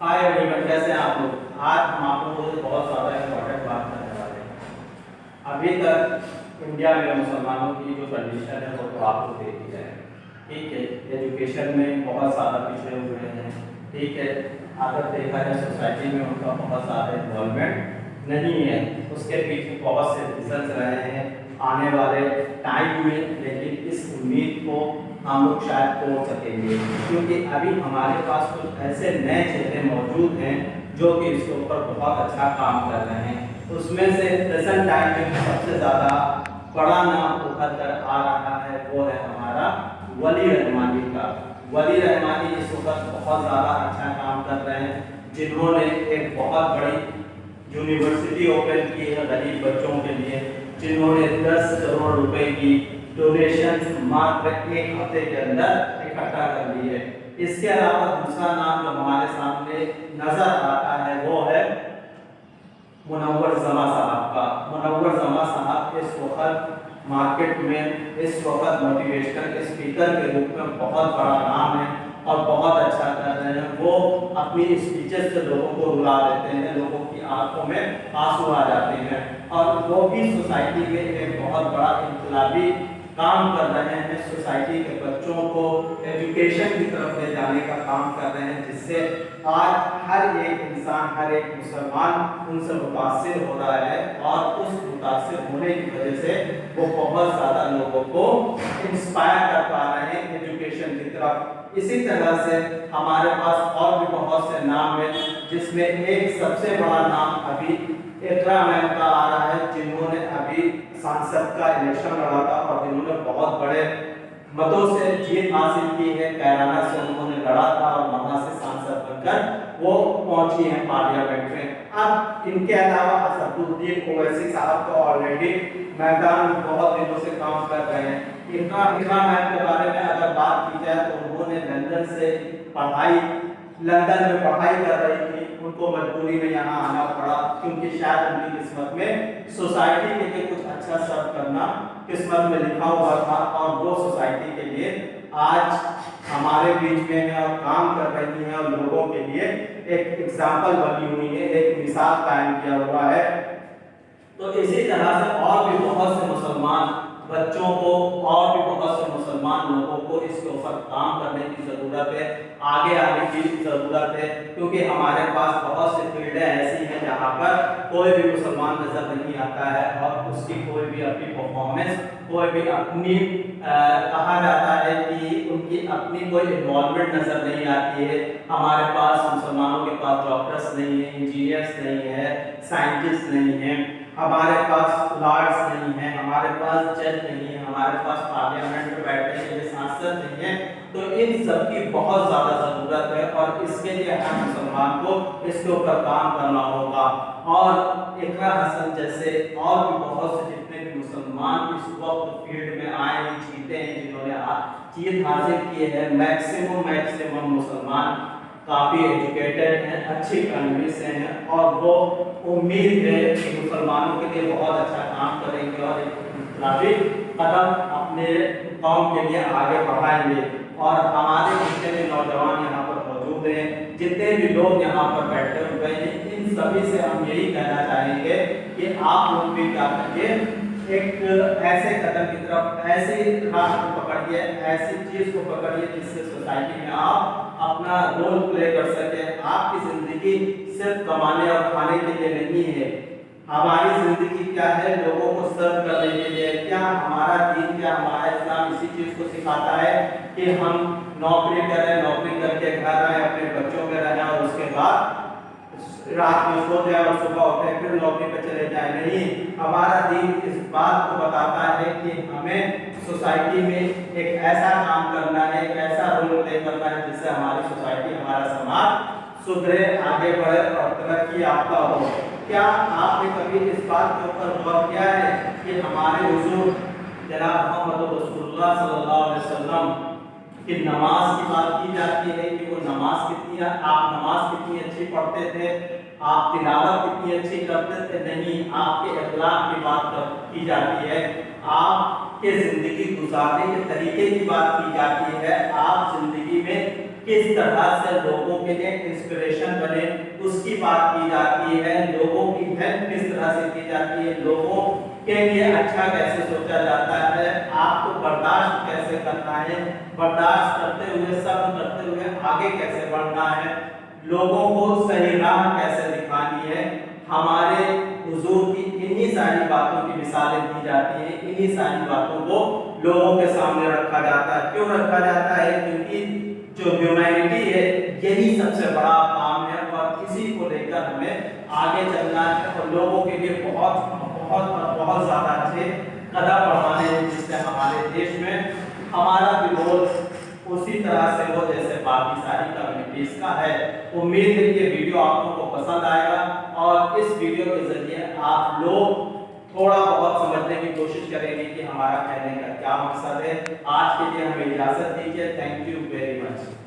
Hi everyone, कैसे हैं आप लोग। आज हम आप लोगों से बहुत ज़्यादा इम्पोर्टेंट बात करने वाले हैं। अभी तक इंडिया में मुसलमानों की जो कंडीशन है वो तो आप लोग देख ही रहे हैं। ठीक है, एजुकेशन में बहुत ज़्यादा पिछड़े हुए हैं। ठीक है, अगर देखा जाए सोसाइटी में उनका बहुत ज़्यादा इन्वॉल्वमेंट नहीं है। उसके पीछे बहुत से रीजंस रहे हैं आने वाले टाइम में, लेकिन इस उम्मीद को हम लोग शायद तोड़ सकेंगे, क्योंकि अभी हमारे पास कुछ ऐसे नए चेहरे मौजूद हैं जो कि इसके ऊपर बहुत अच्छा काम कर रहे हैं। उसमें से प्रेजेंट टाइम में सबसे ज़्यादा बड़ा नाम उभर कर आ रहा है वो है हमारा वली रहमानी का। वली रहमानी इस वक्त बहुत ज़्यादा अच्छा काम कर रहे हैं, जिन्होंने एक बहुत बड़ी यूनिवर्सिटी ओपन की है गरीब बच्चों के लिए, जिन्होंने 10 करोड़ रुपए की डोनेशन मात्र एक हफ्ते के अंदर इकट्ठा कर ली है। इसके अलावा दूसरा नाम जो हमारे सामने नजर आता है वो है मुनव्वर जमा साहब का। मुनव्वर जमा साहब इस वक्त मार्केट में इस वक्त मोटिवेशनल स्पीकर के रूप में बहुत बड़ा नाम है और बहुत अच्छा कर रहे हैं। वो अपनी स्पीचेस से लोगों को रुला देते हैं, लोगों की आंखों में आंसू आ जाते हैं, और वो भी सोसाइटी में एक बहुत बड़ा इनकलाबी काम कर रहे हैं। सोसाइटी के बच्चों को एजुकेशन की तरफ ले जाने का काम कर रहे हैं, जिससे आज हर एक इंसान, हर एक मुसलमान उनसे मुतासिर हो रहा है, और उस मुतासिर होने की वजह से वो बहुत ज़्यादा लोगों को इंस्पायर कर पा रहे हैं एजुकेशन की तरफ। इसी तरह से हमारे पास और भी बहुत से नाम हैं, जिसमें एक सबसे बड़ा नाम अभी इकरा मैम का आ रहा है, जिन्होंने अभी सांसद का इलेक्शन लड़ा था और जिन्होंने बहुत बड़े मतों से जीत हासिल की है। कैराना से उन्होंने लड़ा था और वहां से सांसद बनकर वो पहुंची हैं पार्लियामेंट में। अब इनके अलावा असदुद्दीन ओवैसी साहब तो ऑलरेडी मैदान में बहुत दिनों से काम कर रहे हैं। इकरा मैम के बारे में अगर बात की जाए तो उन्होंने लंदन में पढ़ाई कर रही थी, उनको मजबूरी में यहाँ आना पड़ा, क्योंकि शायद उनकी किस्मत में सोसाइटी के लिए कुछ अच्छा सर्व करना किस्मत में लिखा हुआ था, और वो सोसाइटी के लिए आज हमारे बीच में है और काम कर रही है और लोगों के लिए एक एग्जाम्पल बनी हुई है, एक मिसाल कायम किया हुआ है। तो इसी तरह से और भी बहुत से मुसलमान बच्चों को और भी बहुत से मुसलमान लोगों को इसके ऊपर काम करने की ज़रूरत है, आगे आने की ज़रूरत है, क्योंकि हमारे पास बहुत सी फील्डें ऐसी हैं जहाँ पर कोई भी मुसलमान नज़र नहीं आता है और उसकी कोई भी अपनी परफॉर्मेंस, कोई भी अपनी कहा जाता है कि उनकी अपनी कोई इन्वॉल्वमेंट नज़र नहीं आती है। हमारे पास मुसलमानों के पास डॉक्टर्स नहीं है, इंजीनियर्स नहीं है, साइंटिस्ट नहीं है, हमारे पास लॉर्ड्स नहीं है, हमारे पास जज नहीं है, हमारे पास पार्लियामेंट में बैठने के लिए सांसद नहीं है। तो इन सब की बहुत ज़्यादा ज़रूरत है और इसके लिए हर मुसलमान को इसके ऊपर काम करना होगा। और इकरा हसन जैसे और भी बहुत से जितने भी मुसलमान इस वक्त फील्ड में आए हैं, जीते हैं, जिन्होंने जीत हासिल की है, मैक्सिमम मुसलमान काफ़ी एजुकेटेड हैं, अच्छी फैमिली से हैं, और वो उम्मीद है कि मुसलमानों के लिए बहुत अच्छा काम करेंगे और एक इनकलाबी कदम अपने कौम के लिए आगे बढ़ाएंगे। और हमारे जितने भी नौजवान यहाँ पर मौजूद हैं, जितने भी लोग यहाँ पर बैठे हुए हैं, इन सभी से हम यही कहना चाहेंगे कि आप लोग भी क्या करिए, एक ऐसे कदम की तरफ, ऐसे राह को पकड़िए, ऐसी चीज को पकड़िए जिससे सोसाइटी में आप अपना रोल प्ले कर सके। आपकी जिंदगी सिर्फ कमाने और खाने के लिए नहीं है, हमारी जिंदगी क्या है, लोगों को सर्व करने के लिए। क्या हमारा दीन, क्या हमारा इस्लाम इसी चीज को सिखाता है कि हम नौकरी करें, नौकरी करके घर आए, अपने बच्चों में रहें और उसके बाद रात में सो जाए और सुबह उठे फिर नौकरी पर चले जाए? नहीं, हमारा दीन इस बात को बताता है कि हमें सोसाइटी में एक ऐसा काम करना है, एक ऐसा रोल प्ले करना है जिससे हमारी सोसाइटी, हमारा समाज सुधरे, आगे बढ़े और तरक्की याफ्ता हो। क्या आपने कभी इस बात के ऊपर गौर किया है कि हमारे हुजूर जनाब मोहम्मद रसूलुल्लाह सल्लल्लाहु अलैहि वसल्लम कि नमाज की बात की जाती है कि वो नमाज कितनी, आप नमाज कितनी अच्छी पढ़ते थे, आप तिलावत कितनी अच्छी करते थे? नहीं, आपके अखलाक की बात की जाती है, आपके जिंदगी गुजारने के तरीके की बात की जाती है, आप जिंदगी में किस तरह से लोगों के लिए इंस्पिरेशन बने उसकी बात की जाती है। लोगों की हेल्प किस तरह से की जाती है, लोगों के लिए अच्छा कैसे सोचा जाता है, आपको बर्दाश्त कैसे करना है, बर्दाश्त करते हुए सब्र करते हुए आगे कैसे बढ़ना है, लोगों को सही राह कैसे दिखानी है। हमारे हुजूर की इन्हीं सारी बातों की मिसालें दी जाती हैं, इन्हीं सारी बातों को लोगों के सामने रखा जाता है। क्यों रखा जाता है? क्योंकि जो ह्यूमैनिटी है यही सबसे बड़ा काम है और इसी को लेकर हमें आगे चलना है और लोगों के लिए बहुत बहुत बहुत ज़्यादा अच्छे कदम बढ़ाने हैं, जिससे हमारे देश में हमारा भी रोल उसी तरह से हो जैसे बाकी सारी कम्युनिटीज का है। उम्मीद है कि वीडियो आप लोगों को पसंद आएगा और इस वीडियो के जरिए आप लोग थोड़ा बहुत समझने की कोशिश करेंगे कि हमारा कहने का क्या मकसद है। आज के लिए हमें इजाजत दीजिए। Thank you very much.